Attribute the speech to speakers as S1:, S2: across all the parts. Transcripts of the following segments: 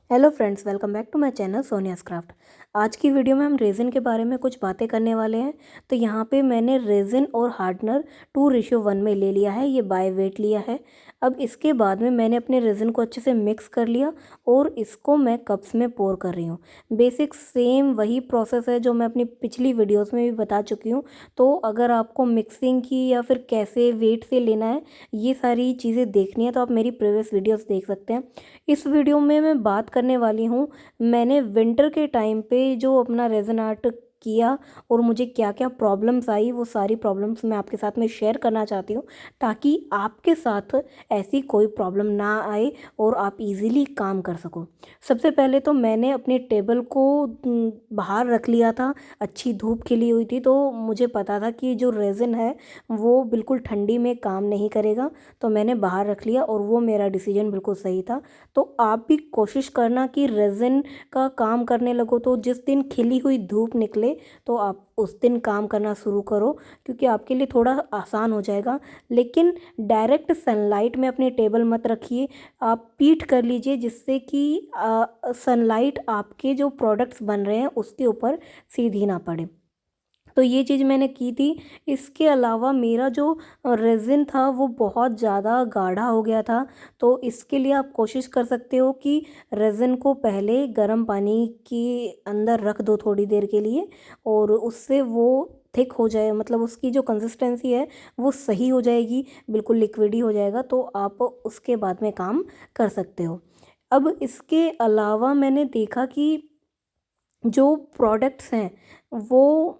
S1: Hello friends, welcome back to my channel Sonia's craft. आज की video में हम रेज़िन के बारे में कुछ बातें करने वाले हैं। तो यहाँ पे मैंने रेज़िन और हार्डनर 2:1 में ले लिया है, ये बाय वेट लिया है। अब इसके बाद में मैंने अपने रेज़िन को अच्छे से मिक्स कर लिया और इसको मैं कप्स में पोर कर रही हूँ। बेसिक सेम वही प्रोसेस है जो मैं अपनी पिछली वीडियोज़ में भी बता चुकी हूँ। तो अगर आपको मिक्सिंग की या फिर कैसे वेट से लेना है, ये सारी चीज़ें देखनी है तो आप मेरी प्रीवियस वीडियोज़ देख सकते हैं। इस वीडियो में मैं बात करने वाली हूँ, मैंने विंटर के टाइम पे जो अपना रेज़न आर्ट किया और मुझे क्या क्या प्रॉब्लम्स आई, वो सारी प्रॉब्लम्स मैं आपके साथ में शेयर करना चाहती हूँ ताकि आपके साथ ऐसी कोई प्रॉब्लम ना आए और आप इजीली काम कर सको। सबसे पहले तो मैंने अपने टेबल को बाहर रख लिया था। अच्छी धूप खिली हुई थी तो मुझे पता था कि जो रेज़न है वो बिल्कुल ठंडी में काम नहीं करेगा, तो मैंने बाहर रख लिया और वो मेरा डिसीजन बिल्कुल सही था। तो आप भी कोशिश करना कि रेज़िन का काम करने लगो तो जिस दिन खिली हुई धूप निकले तो आप उस दिन काम करना शुरू करो, क्योंकि आपके लिए थोड़ा आसान हो जाएगा। लेकिन डायरेक्ट सनलाइट में अपने टेबल मत रखिए, आप पीठ कर लीजिए जिससे कि सनलाइट आपके जो प्रोडक्ट्स बन रहे हैं उसके ऊपर सीधी ना पड़े। तो ये चीज़ मैंने की थी। इसके अलावा मेरा जो रेज़िन था वो बहुत ज़्यादा गाढ़ा हो गया था, तो इसके लिए आप कोशिश कर सकते हो कि रेज़िन को पहले गर्म पानी के अंदर रख दो थोड़ी देर के लिए, और उससे वो थिक हो जाए, मतलब उसकी जो कंसिस्टेंसी है वो सही हो जाएगी, बिल्कुल लिक्विडी हो जाएगा, तो आप उसके बाद में काम कर सकते हो। अब इसके अलावा मैंने देखा कि जो प्रोडक्ट्स हैं वो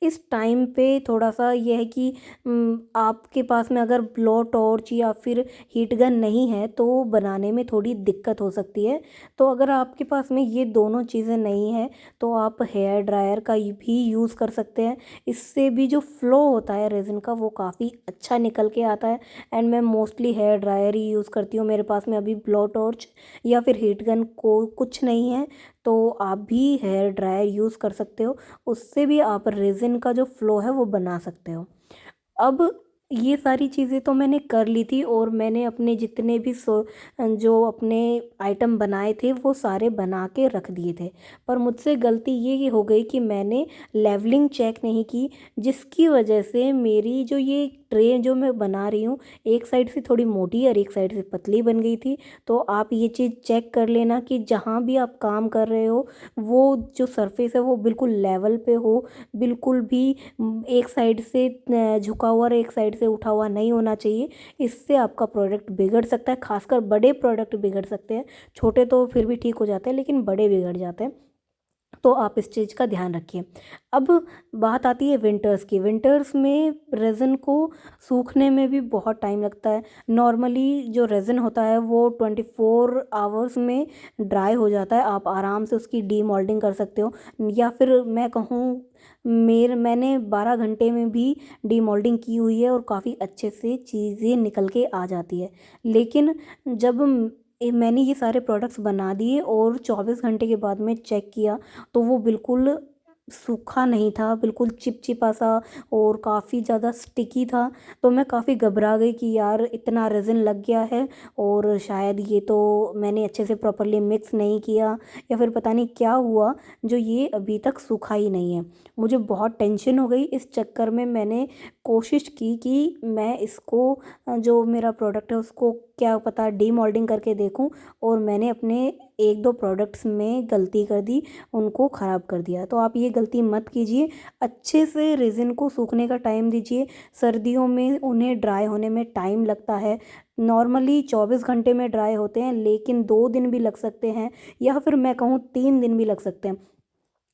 S1: इस टाइम पे थोड़ा-सा ये है कि आपके पास में अगर ब्लो टॉर्च या फिर हीट गन नहीं है तो बनाने में थोड़ी दिक्कत हो सकती है। तो अगर आपके पास में ये दोनों चीज़ें नहीं है तो आप हेयर ड्रायर का भी यूज़ कर सकते हैं। इससे भी जो फ़्लो होता है रेज़िन का वो काफ़ी अच्छा निकल के आता है। एंड मैं मोस्टली हेयर ड्रायर ही यूज़ करती हूँ। मेरे पास में अभी ब्लो टॉर्च या फिर हीट गन को कुछ नहीं है, तो आप भी हेयर ड्रायर यूज़ कर सकते हो। उससे भी आप रेज़िन का जो फ़्लो है वो बना सकते हो। अब ये सारी चीज़ें तो मैंने कर ली थी और मैंने अपने जितने भी जो अपने आइटम बनाए थे वो सारे बना के रख दिए थे। पर मुझसे गलती ये हो गई कि मैंने लेवलिंग चेक नहीं की, जिसकी वजह से मेरी जो ये ट्रे जो मैं बना रही हूँ, एक साइड से थोड़ी मोटी और एक साइड से पतली बन गई थी। तो आप ये चीज़ चेक कर लेना कि जहाँ भी आप काम कर रहे हो वो जो सरफेस है वो बिल्कुल लेवल पे हो, बिल्कुल भी एक साइड से झुका हुआ और एक साइड से उठा हुआ नहीं होना चाहिए। इससे आपका प्रोडक्ट बिगड़ सकता है, खासकर बड़े प्रोडक्ट बिगड़ सकते हैं। छोटे तो फिर भी ठीक हो जाते हैं लेकिन बड़े बिगड़ जाते हैं। तो आप इस चीज़ का ध्यान रखिए। अब बात आती है विंटर्स की। विंटर्स में रेज़िन को सूखने में भी बहुत टाइम लगता है। नॉर्मली जो रेज़िन होता है वो 24 आवर्स में ड्राई हो जाता है। आप आराम से उसकी डीमोल्डिंग कर सकते हो, या फिर मैं कहूँ मैंने 12 घंटे में भी डीमोल्डिंग की हुई है और काफ़ी अच्छे से चीज़ें निकल के आ जाती है। लेकिन जब मैंने ये सारे प्रोडक्ट्स बना दिए और 24 घंटे के बाद में चेक किया तो वो बिल्कुल सूखा नहीं था, बिल्कुल चिपचिपा सा और काफ़ी ज़्यादा स्टिकी था। तो मैं काफ़ी घबरा गई कि यार इतना रेज़िन लग गया है और शायद ये तो मैंने अच्छे से प्रॉपर्ली मिक्स नहीं किया, या फिर पता नहीं क्या हुआ जो ये अभी तक सूखा ही नहीं है। मुझे बहुत टेंशन हो गई। इस चक्कर में मैंने कोशिश की कि मैं इसको जो मेरा प्रोडक्ट है उसको क्या पता डीमोल्डिंग करके देखूं, और मैंने अपने एक दो प्रोडक्ट्स में गलती कर दी, उनको ख़राब कर दिया। तो आप ये गलती मत कीजिए। अच्छे से रेज़िन को सूखने का टाइम दीजिए। सर्दियों में उन्हें ड्राई होने में टाइम लगता है। नॉर्मली 24 घंटे में ड्राई होते हैं, लेकिन 2 दिन भी लग सकते हैं, या फिर मैं कहूँ 3 दिन भी लग सकते हैं।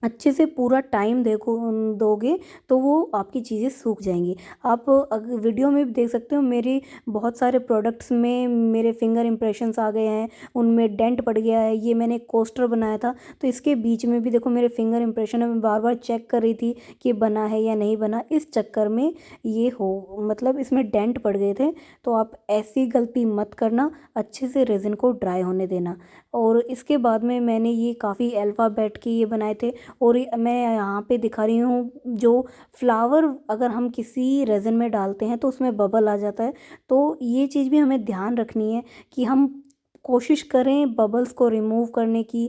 S1: अच्छे से पूरा टाइम देखो दोगे तो वो आपकी चीज़ें सूख जाएंगी। आप वीडियो में भी देख सकते हो, मेरे बहुत सारे प्रोडक्ट्स में मेरे फिंगर इम्प्रेशंस आ गए हैं, उनमें डेंट पड़ गया है। ये मैंने कोस्टर बनाया था तो इसके बीच में भी देखो मेरे फिंगर इम्प्रेशन है। मैं बार बार चेक कर रही थी कि बना है या नहीं बना, इस चक्कर में ये हो मतलब इसमें डेंट पड़ गए थे। तो आप ऐसी गलती मत करना, अच्छे से रेज़िन को ड्राई होने देना। और इसके बाद में मैंने ये काफ़ी अल्फ़ाबेट के ये बनाए थे, और मैं यहाँ पे दिखा रही हूँ जो फ्लावर अगर हम किसी रेज़न में डालते हैं तो उसमें बबल आ जाता है। तो ये चीज़ भी हमें ध्यान रखनी है कि हम कोशिश करें बबल्स को रिमूव करने की।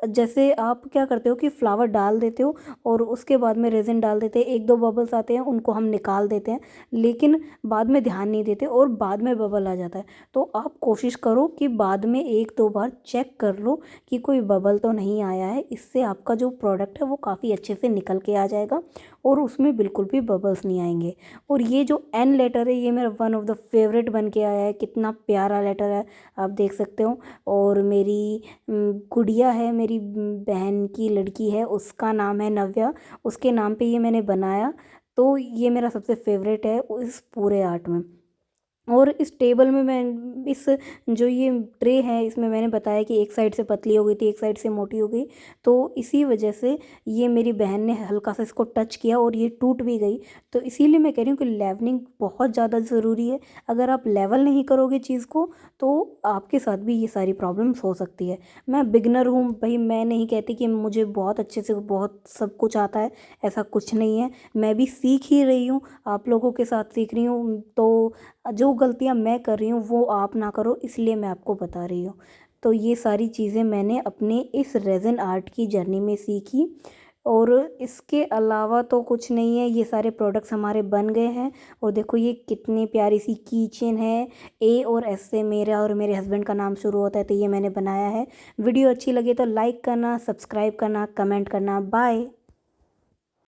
S1: जैसे आप क्या करते हो कि फ्लावर डाल देते हो और उसके बाद में रेज़िन डाल देते हैं, एक दो बबल्स आते हैं उनको हम निकाल देते हैं, लेकिन बाद में ध्यान नहीं देते और बाद में बबल आ जाता है। तो आप कोशिश करो कि बाद में एक दो बार चेक कर लो कि कोई बबल तो नहीं आया है। इससे आपका जो प्रोडक्ट है वो काफ़ी अच्छे से निकल के आ जाएगा और उसमें बिल्कुल भी बबल्स नहीं आएंगे। और ये जो एन लेटर है ये मेरा वन ऑफ द फेवरेट बन के आया है। कितना प्यारा लेटर है, आप देख सकते हो। और मेरी गुड़िया है, मेरी बहन की लड़की है, उसका नाम है नव्या, उसके नाम पे ये मैंने बनाया। तो ये मेरा सबसे फेवरेट है इस पूरे आर्ट में। और इस टेबल में मैं इस जो ये ट्रे है इसमें मैंने बताया कि एक साइड से पतली हो गई थी, एक साइड से मोटी हो गई। तो इसी वजह से ये मेरी बहन ने हल्का सा इसको टच किया और ये टूट भी गई। तो इसीलिए मैं कह रही हूँ कि लेवलिंग बहुत ज़्यादा ज़रूरी है। अगर आप लेवल नहीं करोगे चीज़ को तो आपके साथ भी ये सारी प्रॉब्लम्स हो सकती है। मैं बिगनर हूँ भाई, मैं नहीं कहती कि मुझे बहुत अच्छे से बहुत सब कुछ आता है, ऐसा कुछ नहीं है। मैं भी सीख ही रही हूँ, आप लोगों के साथ सीख रही हूँ। तो जो गलतियाँ मैं कर रही हूँ वो आप ना करो, इसलिए मैं आपको बता रही हूँ। तो ये सारी चीज़ें मैंने अपने इस रेज़न आर्ट की जर्नी में सीखी। और इसके अलावा तो कुछ नहीं है, ये सारे प्रोडक्ट्स हमारे बन गए हैं। और देखो ये कितनी प्यारी सी की चेन है, ए और एस से मेरा और मेरे हस्बैंड का नाम शुरू होता है, तो ये मैंने बनाया है। वीडियो अच्छी लगे तो लाइक करना, सब्सक्राइब करना, कमेंट करना। बाय।